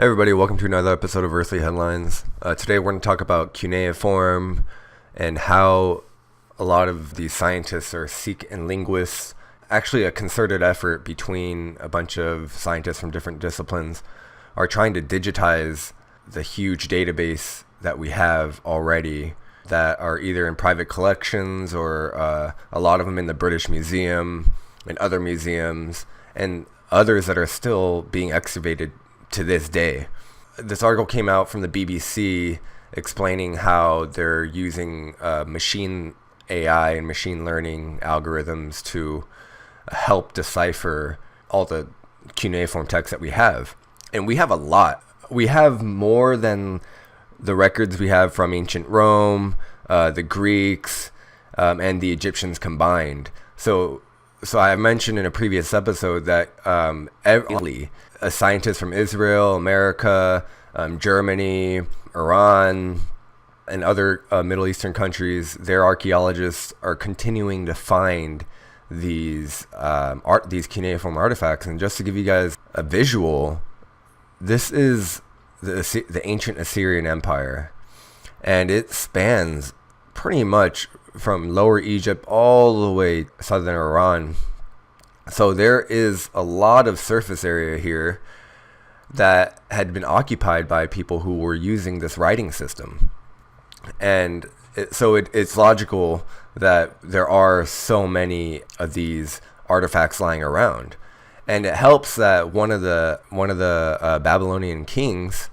Hey everybody, welcome to another episode of Earthly Headlines. Today we're going to talk about cuneiform and how a lot of these scientists and linguists, actually a concerted effort between a bunch of scientists from different disciplines, are trying to digitize the huge database that we have already that are either in private collections or a lot of them in the British Museum and other museums, and others that are still being excavated to this day. This article came out from the BBC explaining how they're using machine AI and machine learning algorithms to help decipher all the cuneiform texts that we have. And we have a lot. We have more than the records we have from ancient Rome, the Greeks, and the Egyptians combined. So I mentioned in a previous episode that a scientist from Israel, America, Germany, Iran, and other Middle Eastern countries, their archaeologists are continuing to find these cuneiform artifacts. And just to give you guys a visual, this is the ancient Assyrian Empire, and it spans pretty much from Lower Egypt all the way southern Iran. So there is a lot of surface area here that had been occupied by people who were using this writing system. And it's logical that there are so many of these artifacts lying around. And it helps that one of the Babylonian kings,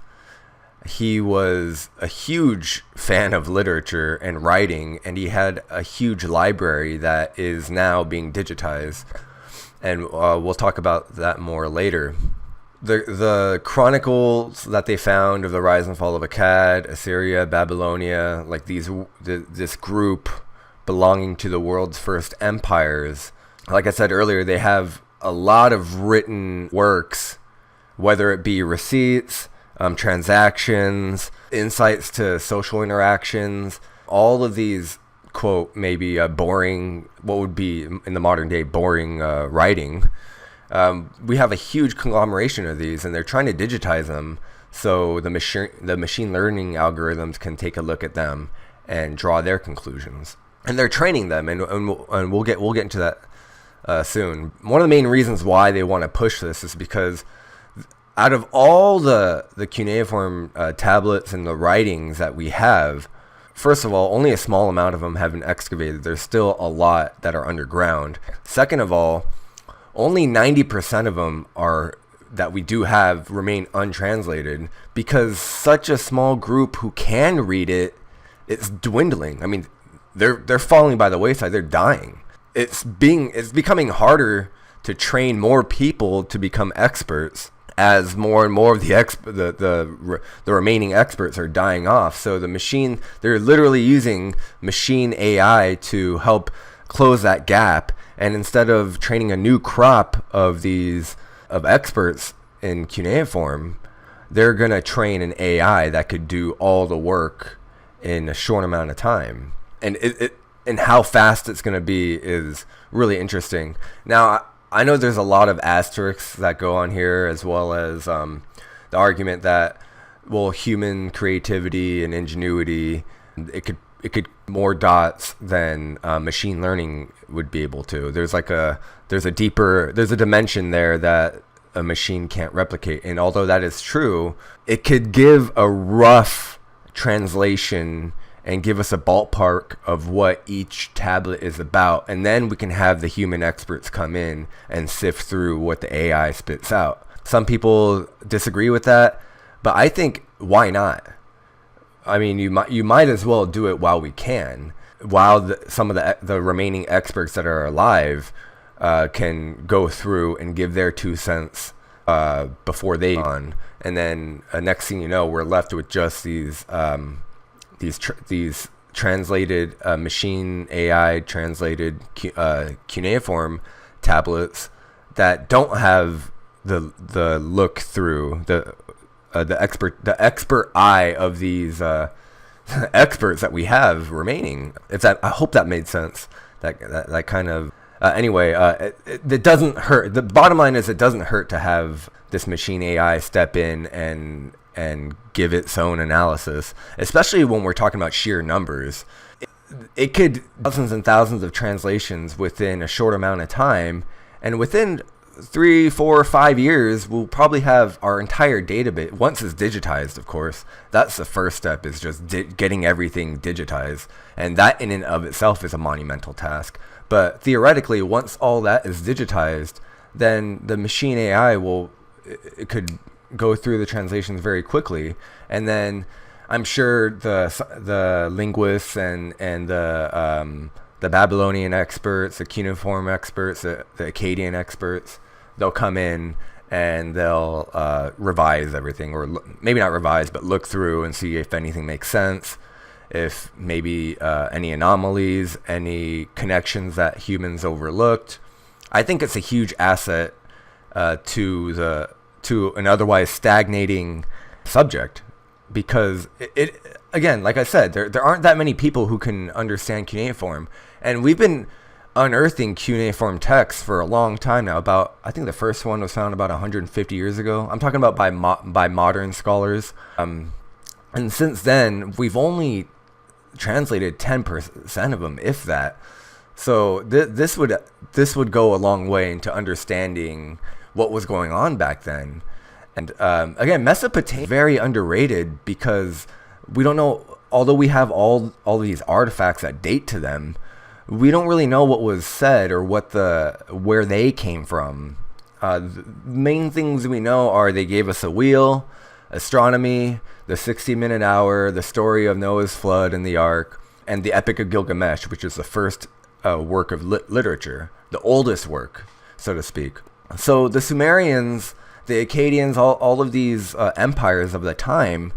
he was a huge fan of literature and writing, and he had a huge library that is now being digitized. And we'll talk about that more later. The chronicles that they found of the rise and fall of Akkad, Assyria, Babylonia, like this group belonging to the world's first empires, like I said earlier, they have a lot of written works, whether it be receipts, transactions, insights to social interactions, all of these, quote, maybe boring, what would be in the modern day boring writing. We have a huge conglomeration of these, and they're trying to digitize them so the machine learning algorithms can take a look at them and draw their conclusions. And they're training them, and we'll get into that soon. One of the main reasons why they want to push this is because out of all the cuneiform tablets and the writings that we have, first of all, only a small amount of them have been excavated. There's still a lot that are underground. Second of all, only 90% of them that we do have remain untranslated because such a small group who can read it, it's dwindling. I mean, they're falling by the wayside. They're dying. It's becoming harder to train more people to become experts as more and more of the remaining experts are dying off. So they're literally using machine AI to help close that gap. And instead of training a new crop of experts in cuneiform, they're gonna train an AI that could do all the work in a short amount of time. And how fast it's gonna be is really interesting. Now, I know there's a lot of asterisks that go on here, as well as the argument that, well, human creativity and ingenuity, it could more dots than machine learning would be able to. There's a dimension there that a machine can't replicate. And although that is true, it could give a rough translation and give us a ballpark of what each tablet is about. And then we can have the human experts come in and sift through what the AI spits out. Some people disagree with that, but I think, why not? I mean, you might as well do it while we can, while some of the remaining experts that are alive can go through and give their 2 cents before they on. And then next thing you know, we're left with just these translated machine AI translated cuneiform tablets that don't have the look through the expert eye of these experts that we have remaining. I hope that made sense. That kind of Anyway, it doesn't hurt. The bottom line is it doesn't hurt to have this machine AI step in and give its own analysis, especially when we're talking about sheer numbers. It could thousands and thousands of translations within a short amount of time, and within 3, 4, 5 years, we'll probably have our entire database. Once it's digitized, of course, that's the first step, is just getting everything digitized. And that in and of itself is a monumental task. But theoretically, once all that is digitized, then the machine AI it could go through the translations very quickly. And then I'm sure the linguists and the Babylonian experts, the Cuneiform experts, the Akkadian experts, they'll come in and they'll revise everything, or maybe not revise, but look through and see if anything makes sense, if maybe any anomalies, any connections that humans overlooked. I think it's a huge asset to an otherwise stagnating subject, because it again, like I said, there aren't that many people who can understand cuneiform, and we've been unearthing cuneiform texts for a long time now. I think the first one was found about 150 years ago. I'm talking about by modern scholars, and since then we've only translated 10% of them, if that. So this would go a long way into understanding what was going on back then. And again, Mesopotamia is very underrated, because we don't know, although we have all these artifacts that date to them, we don't really know what was said or where they came from. The main things we know are they gave us a wheel, astronomy, the 60-minute hour, the story of Noah's flood and the ark, and the Epic of Gilgamesh, which is the first work of literature, the oldest work, so to speak. So the Sumerians, the Akkadians, all of these empires of the time,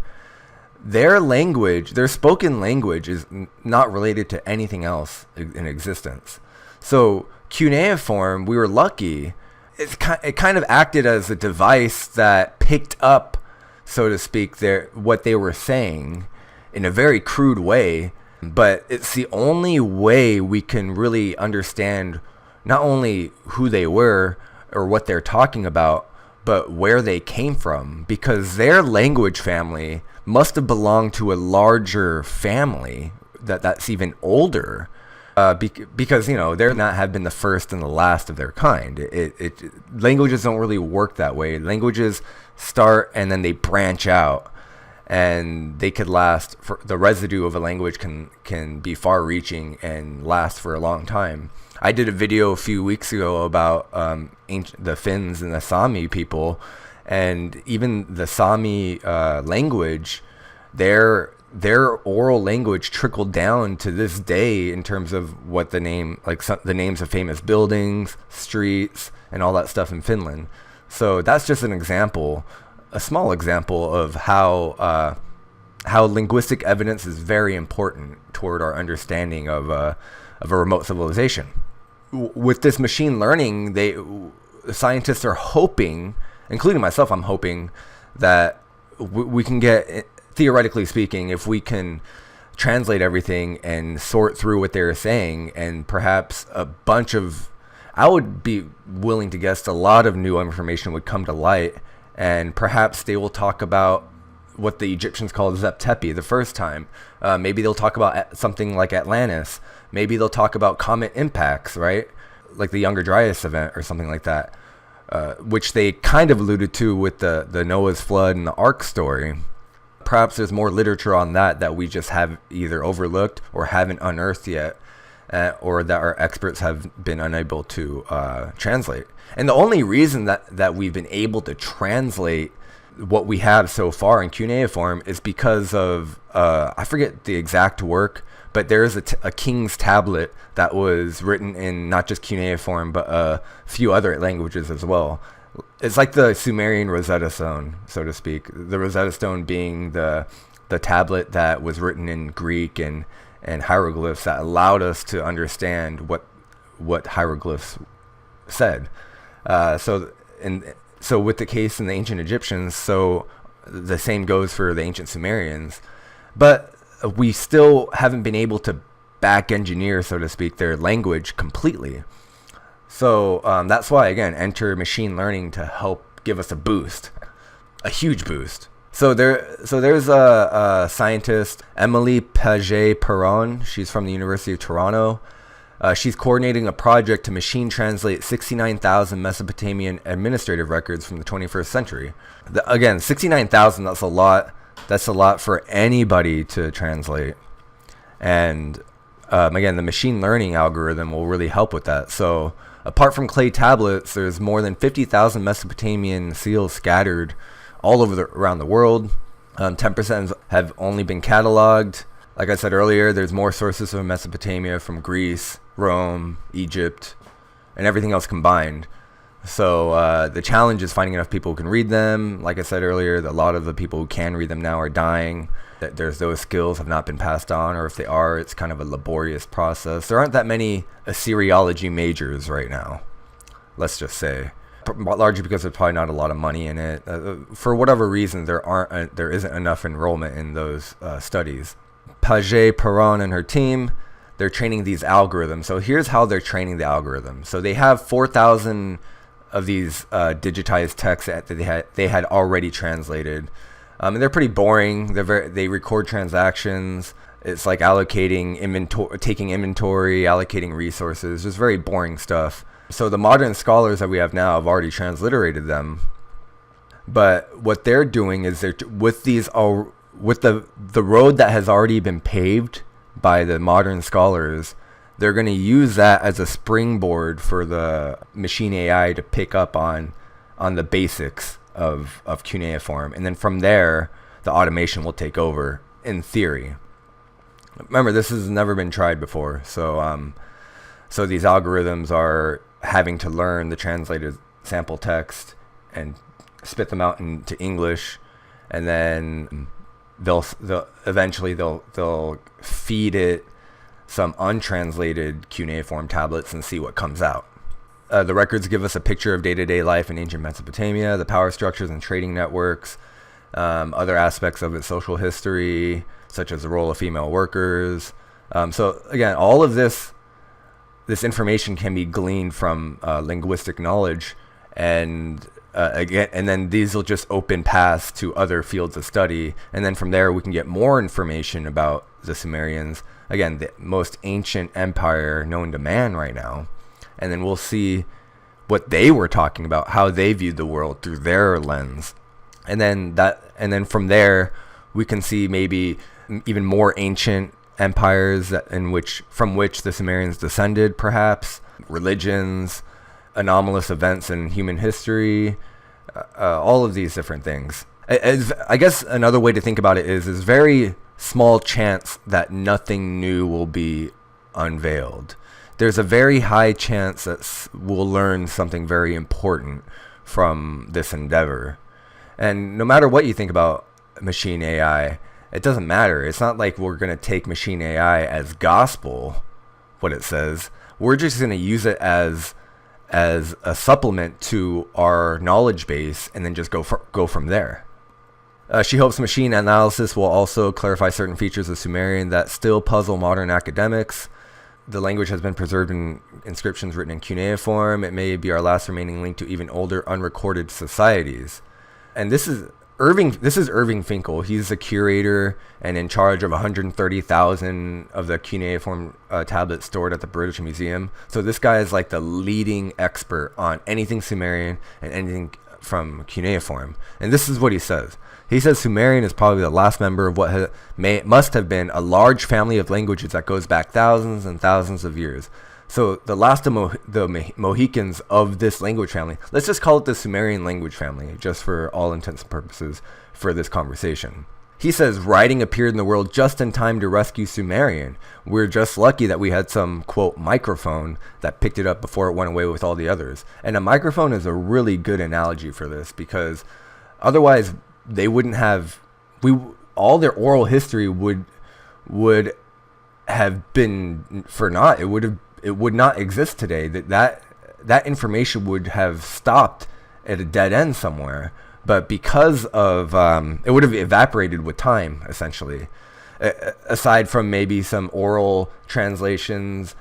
their language, their spoken language, is not related to anything else in existence. So cuneiform, we were lucky. It kind of acted as a device that picked up, so to speak, what they were saying in a very crude way. But it's the only way we can really understand not only who they were or what they're talking about, but where they came from, because their language family must have belonged to a larger family that's even older, because they're not have been the first and the last of their kind. Languages don't really work that way. Languages start and then they branch out, and they could last for the residue of a language can be far-reaching and last for a long time. I did a video a few weeks ago about the Finns and the Sami people, and even the Sami language, their oral language trickled down to this day in terms of what the names of famous buildings, streets, and all that stuff in Finland. So that's just an example, a small example of how linguistic evidence is very important toward our understanding of a remote civilization. With this machine learning, the scientists are hoping, including myself, I'm hoping that we can get, theoretically speaking, if we can translate everything and sort through what they're saying, and perhaps I would be willing to guess a lot of new information would come to light, and perhaps they will talk about what the Egyptians called Zep-Tepi the first time. Maybe they'll talk about something like Atlantis. Maybe they'll talk about comet impacts, right? Like the Younger Dryas event or something like that, which they kind of alluded to with the Noah's flood and the Ark story. Perhaps there's more literature on that we just have either overlooked or haven't unearthed yet, or that our experts have been unable to translate. And the only reason that we've been able to translate what we have so far in cuneiform is because of, I forget the exact work, but there is a king's tablet that was written in not just cuneiform, but a few other languages as well. It's like the Sumerian Rosetta Stone, so to speak. The Rosetta Stone being the tablet that was written in Greek and hieroglyphs that allowed us to understand what hieroglyphs said. So with the case in the ancient Egyptians, so the same goes for the ancient Sumerians. But we still haven't been able to back engineer, so to speak, their language completely. So that's why, again, enter machine learning to help give us a boost, a huge boost. So there's a scientist, Emily Paget-Perron. She's from the University of Toronto. She's coordinating a project to machine translate 69,000 Mesopotamian administrative records from the 21st century. Again, 69,000, that's a lot. That's a lot for anybody to translate. And again, the machine learning algorithm will really help with that. So apart from clay tablets, there's more than 50,000 Mesopotamian seals scattered all over around the world. 10% have only been cataloged. Like I said earlier, there's more sources from Mesopotamia from Greece, Rome, Egypt, and everything else combined. So the challenge is finding enough people who can read them. Like I said earlier, a lot of the people who can read them now are dying. There's those skills have not been passed on, or if they are, it's kind of a laborious process. There aren't that many Assyriology majors right now, let's just say. Largely because there's probably not a lot of money in it. For whatever reason, there isn't enough enrollment in those studies. Paget-Perron and her team, they're training these algorithms. So here's how they're training the algorithm. So they have 4,000 of these digitized texts that they had already translated. And they're pretty boring. They record transactions. It's like allocating inventory, taking inventory, allocating resources. Just very boring stuff. So the modern scholars that we have now have already transliterated them. But what they're doing is with the road that has already been paved by the modern scholars, they're going to use that as a springboard for the machine AI to pick up on the basics of cuneiform. And then from there, the automation will take over, in theory. Remember, this has never been tried before. So these algorithms are having to learn the translated sample text and spit them out into English, and then they'll eventually feed it some untranslated cuneiform tablets and see what comes out. The records give us a picture of day-to-day life in ancient Mesopotamia, the power structures and trading networks, other aspects of its social history, such as the role of female workers. So again, all of this information can be gleaned from linguistic knowledge, and then these will just open paths to other fields of study, and then from there we can get more information about the Sumerians, again, the most ancient empire known to man right now, and then we'll see what they were talking about, how they viewed the world through their lens, and then from there we can see maybe even more ancient empires from which the Sumerians descended, perhaps religions, anomalous events in human history, all of these different things. I guess another way to think about it is very small chance that nothing new will be unveiled. There's a very high chance that we'll learn something very important from this endeavor. And no matter what you think about machine AI, it doesn't matter. It's not like we're going to take machine AI as gospel, what it says. We're just going to use it as a supplement to our knowledge base, and then just go from there. She hopes machine analysis will also clarify certain features of Sumerian that still puzzle modern academics. The language has been preserved in inscriptions written in cuneiform. It may be our last remaining link to even older unrecorded societies. And this is Irving Finkel. He's the curator and in charge of 130,000 of the cuneiform tablets stored at the British Museum. So this guy is like the leading expert on anything Sumerian and anything from cuneiform. And this is what he says. He says Sumerian is probably the last member of what must have been a large family of languages that goes back thousands and thousands of years. So the last of the Mohicans of this language family, let's just call it the Sumerian language family, just for all intents and purposes for this conversation. He says writing appeared in the world just in time to rescue Sumerian. We're just lucky that we had some, quote, microphone that picked it up before it went away with all the others. And a microphone is a really good analogy for this, because otherwise they wouldn't have, all their oral history would have been for naught. It would not exist today. That information would have stopped at a dead end somewhere. But because of it would have evaporated with time, essentially. Aside from maybe some oral translations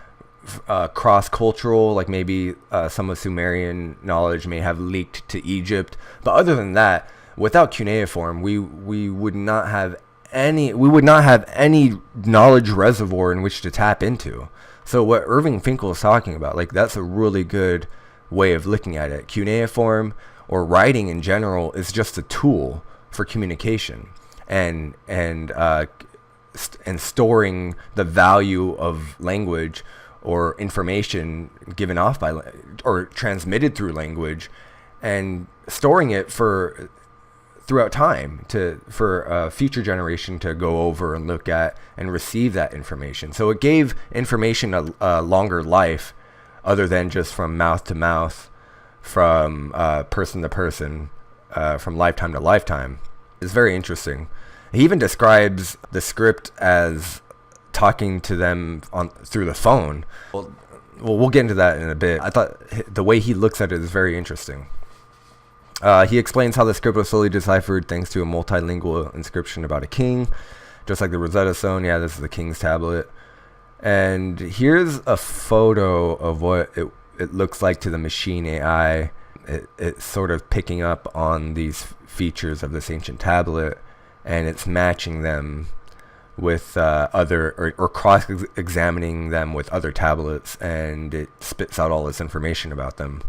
cross-cultural, like maybe some of Sumerian knowledge may have leaked to Egypt. But other than that, without cuneiform, we would not have any knowledge reservoir in which to tap into. So what Irving Finkel is talking about, like, that's a really good way of looking at it. Cuneiform, or writing in general, is just a tool for communication and storing the value of language or information given off by or transmitted through language, and storing it throughout time for a future generation to go over and look at and receive that information. So it gave information a longer life, other than just from mouth to mouth, from person to person, from lifetime to lifetime. It's very interesting. He even describes the script as talking to them through the phone. Well, we'll get into that in a bit. I thought the way he looks at it is very interesting. He explains how the script was slowly deciphered thanks to a multilingual inscription about a king, just like the Rosetta Stone. Yeah, this is the king's tablet. And here's a photo of what it looks like to the machine AI. It's sort of picking up on these features of this ancient tablet, and it's matching them with other, or cross-examining them with other tablets, and it spits out all this information about them.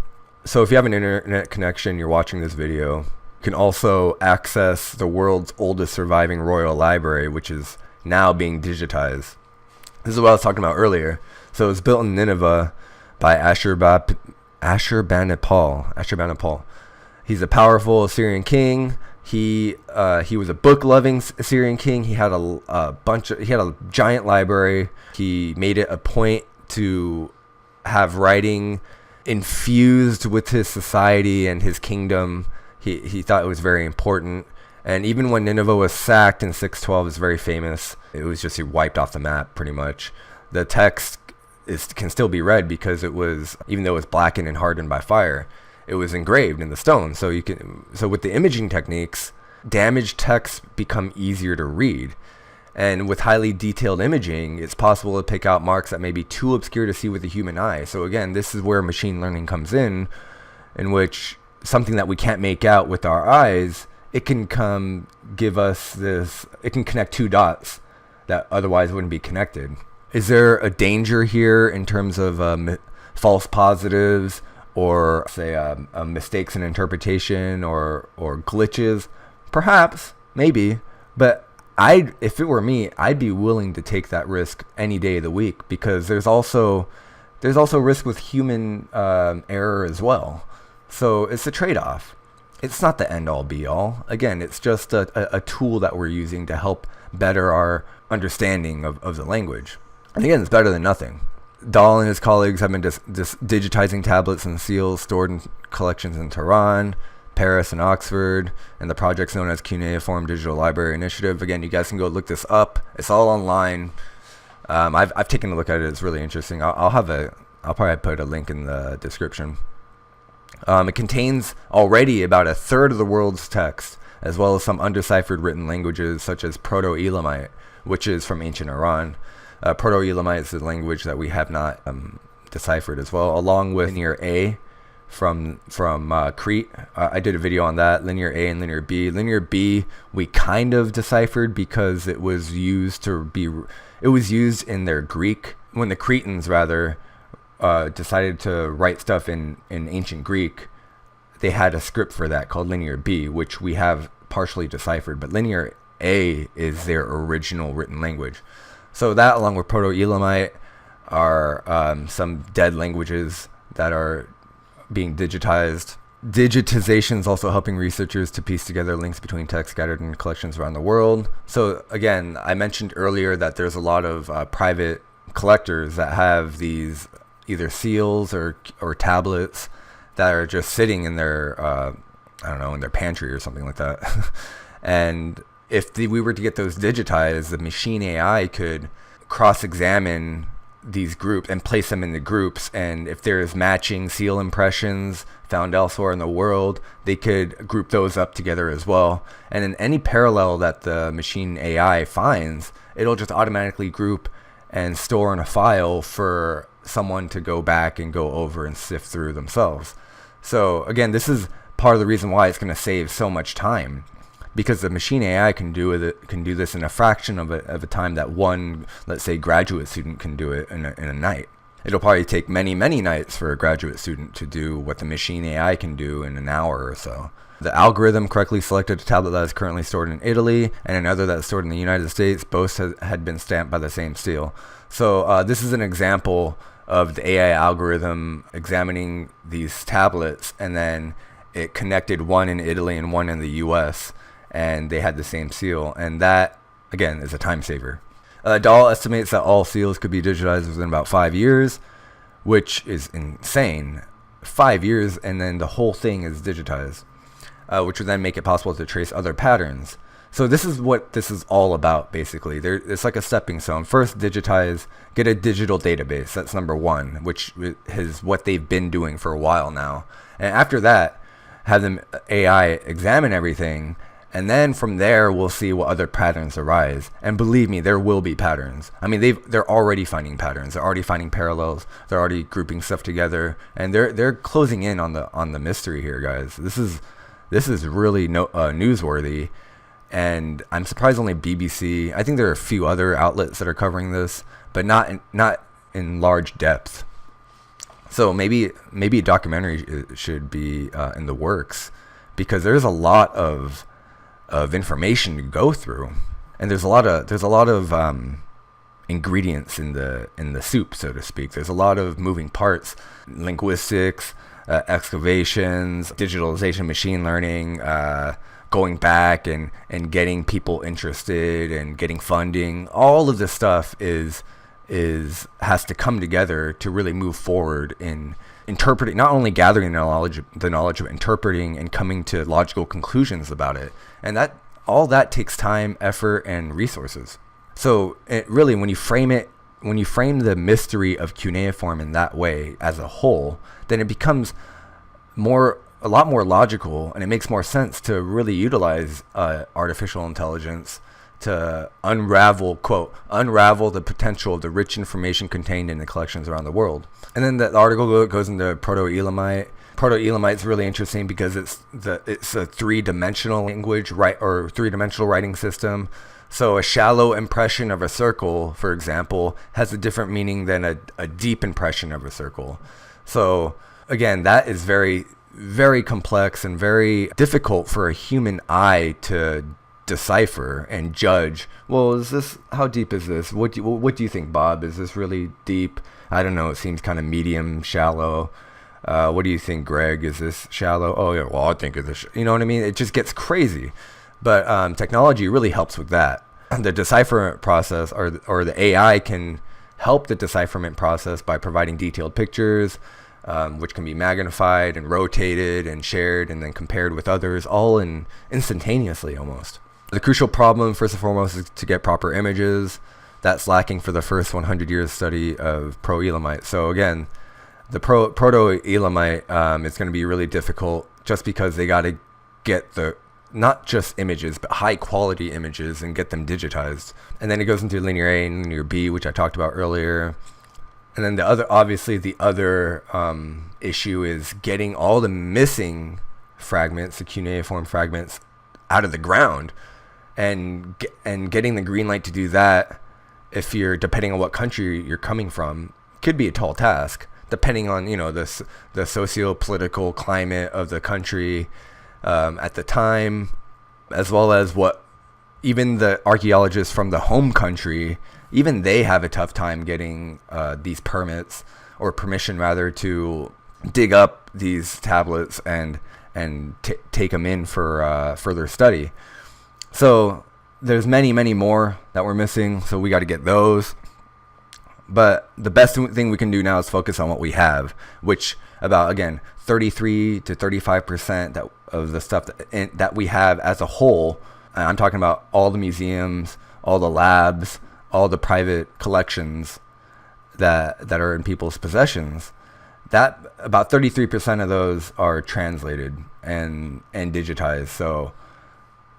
So if you have an internet connection, you're watching this video, you can also access the world's oldest surviving royal library, which is now being digitized. This is what I was talking about earlier. So it was built in Nineveh by Ashurbanipal. He's a powerful Assyrian king. He was a book-loving Assyrian king. He had a giant library. He made it a point to have writing infused with his society and his kingdom. He thought it was very important. And even when Nineveh was sacked in 612, it's very famous. It was just wiped off the map, pretty much. The text can still be read because it was, even though it was blackened and hardened by fire, it was engraved in the stone. So with the imaging techniques, damaged texts become easier to read. And with highly detailed imaging, it's possible to pick out marks that may be too obscure to see with the human eye. So again, this is where machine learning comes in which something that we can't make out with our eyes, it can give us this, it can connect two dots that otherwise wouldn't be connected. Is there a danger here in terms of false positives, or say mistakes in interpretation, or glitches? Perhaps, maybe, but if it were me, I'd be willing to take that risk any day of the week, because there's also risk with human error as well. So it's a trade-off. It's not the end-all be-all. Again, it's just a tool that we're using to help better our understanding of the language. And again, it's better than nothing. Dahl and his colleagues have been digitizing tablets and seals stored in collections in Tehran, Paris, and Oxford, and the project's known as Cuneiform Digital Library Initiative. Again, you guys can go look this up. It's all online. I've taken a look at it. It's really interesting. I'll probably put a link in the description. It contains already about a third of the world's text, as well as some undeciphered written languages such as Proto-Elamite, which is from ancient Iran. Proto-Elamite is the language that we have not deciphered as well, along with Linear A from Crete. I did a video on that, Linear A and Linear B. Linear B we kind of deciphered because it was used in their Greek, when the Cretans decided to write stuff in ancient Greek. They had a script for that called Linear B, which we have partially deciphered, but Linear A is their original written language. So that, along with Proto-Elamite, are some dead languages that are being digitized. Digitization is also helping researchers to piece together links between text scattered in collections around the world. So again, I mentioned earlier that there's a lot of private collectors that have these either seals or tablets that are just sitting in their in their pantry or something like that. And if we were to get those digitized, the machine AI could cross-examine these groups and place them in the groups, and if there's matching seal impressions found elsewhere in the world, they could group those up together as well. And in any parallel that the machine AI finds, it'll just automatically group and store in a file for someone to go back and go over and sift through themselves. So again, this is part of the reason why it's going to save so much time, because the machine AI can do this in a fraction of a time that one, let's say, graduate student can do it in a night. It'll probably take many nights for a graduate student to do what the machine AI can do in an hour or so. The algorithm correctly selected a tablet that is currently stored in Italy and another that is stored in the United States. Both had been stamped by the same seal. So this is an example of the AI algorithm examining these tablets, and then it connected one in Italy and one in the US, and they had the same seal. And that, again, is a time saver. Dahl estimates that all seals could be digitized within about 5 years, which is insane. 5 years, and then the whole thing is digitized, which would then make it possible to trace other patterns. So this is what this is all about, basically. It's like a stepping stone. First, digitize, get a digital database. That's number one, which is what they've been doing for a while now. And after that, have them AI examine everything, and then from there, we'll see what other patterns arise. And believe me, there will be patterns. I mean, they're already finding patterns. They're already finding parallels. They're already grouping stuff together, and they're closing in on the mystery here, guys. This is really newsworthy. And I'm surprised only BBC. I think there are a few other outlets that are covering this, but not in large depth. So maybe a documentary should be in the works, because there's a lot of information to go through, and there's a lot of ingredients in the soup, so to speak. There's a lot of moving parts: linguistics, excavations, digitalization, machine learning. Going back and getting people interested and getting funding. All of this stuff has to come together to really move forward in interpreting, not only gathering the knowledge of interpreting and coming to logical conclusions about it. And all that takes time, effort, and resources. So it really, when you frame the mystery of cuneiform in that way as a whole, then it becomes a lot more logical, and it makes more sense to really utilize artificial intelligence to unravel the potential of the rich information contained in the collections around the world. And then the article goes into Proto-Elamite. Proto-Elamite is really interesting because it's a three-dimensional language, right, or three-dimensional writing system. So a shallow impression of a circle, for example, has a different meaning than a deep impression of a circle. So again, that is very, very complex and very difficult for a human eye to decipher and judge. Well, how deep is this? What do you think, Bob? Is this really deep? I don't know. It seems kind of medium, shallow. What do you think, Greg? Is this shallow? Oh yeah, well, I think of this. You know what I mean? It just gets crazy. But technology really helps with that. The decipherment process, or the AI can help the decipherment process by providing detailed pictures, which can be magnified and rotated and shared and then compared with others, all instantaneously almost. The crucial problem, first and foremost, is to get proper images. That's lacking for the first 100 years study of Pro-Elamite. So again, the Proto-Elamite is going to be really difficult, just because they got to get not just images, but high quality images, and get them digitized. And then it goes into linear A and linear B, which I talked about earlier. And then the other issue is getting all the missing fragments, the cuneiform fragments, out of the ground, and getting the green light to do that, if you're, depending on what country you're coming from, could be a tall task, depending on the socio-political climate of the country at the time, as well as what even the archaeologists from the home country, even they have a tough time getting these permits, or permission rather, to dig up these tablets and take them in for further study. So there's many more that we're missing, so we got to get those. But the best thing we can do now is focus on what we have, which about, again, 33 to 35% of the stuff that we have as a whole. I'm talking about all the museums, all the labs, all the private collections that are in people's possessions. That about 33% of those are translated and digitized. So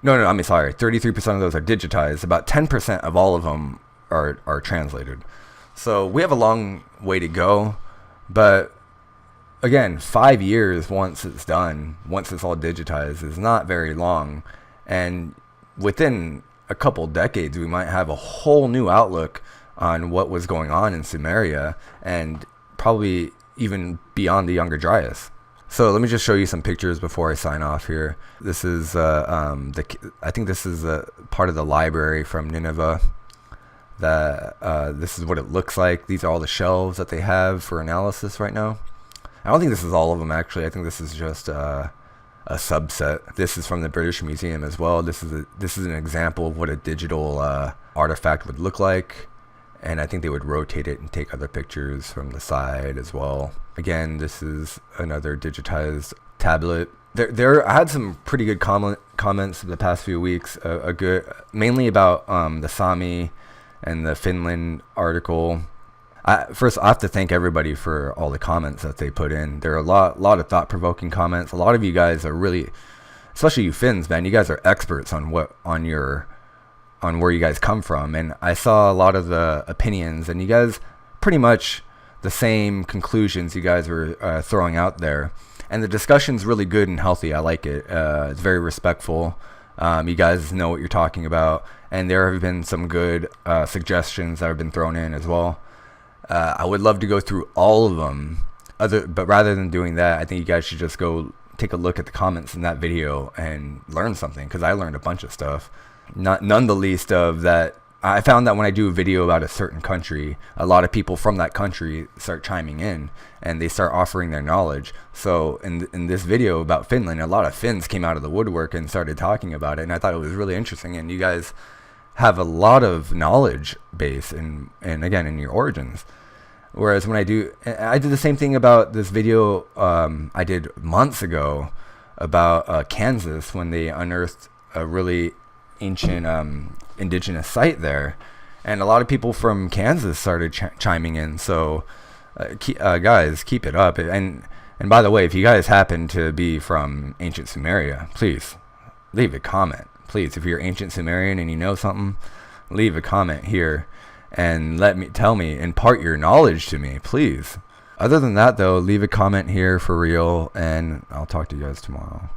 no, I mean, sorry, 33% of those are digitized. About 10% of all of them are translated. So we have a long way to go, but again, 5 years once it's done, once it's all digitized, is not very long. And within a couple decades, we might have a whole new outlook on what was going on in Sumeria, and probably even beyond the Younger Dryas. So let me just show you some pictures before I sign off here. This is I think this is a part of the library from Nineveh. This is what it looks like. These are all the shelves that they have for analysis right now. I don't think this is all of them, actually. I think this is just a subset. This is from the British Museum as well. This is an example of what a digital artifact would look like. And I think they would rotate it and take other pictures from the side as well. Again, this is another digitized tablet. I had some pretty good comments in the past few weeks. Mainly about the Sami and the Finland article. First, I have to thank everybody for all the comments that they put in. There are a lot of thought-provoking comments. A lot of you guys are really, especially you Finns, man. You guys are experts on where you guys come from, and I saw a lot of the opinions, and you guys pretty much the same conclusions you guys were throwing out there. And the discussion's really good and healthy. I like it. It's very respectful. You guys know what you're talking about, and there have been some good suggestions that have been thrown in as well. I would love to go through all of them, but rather than doing that, I think you guys should just go take a look at the comments in that video and learn something, because I learned a bunch of stuff. None the least of that, I found that when I do a video about a certain country, a lot of people from that country start chiming in, and they start offering their knowledge. So in this video about Finland, a lot of Finns came out of the woodwork and started talking about it, and I thought it was really interesting. And you guys have a lot of knowledge base and again, in your origins. Whereas when I did the same thing about this video I did months ago about Kansas, when they unearthed a really ancient indigenous site there, and a lot of people from Kansas started chiming in. So guys, keep it up. And by the way, if you guys happen to be from ancient Sumeria, please leave a comment. Please, if you're ancient Sumerian and you know something, leave a comment here and tell me, impart your knowledge to me, please. Other than that though, leave a comment here for real, and I'll talk to you guys tomorrow.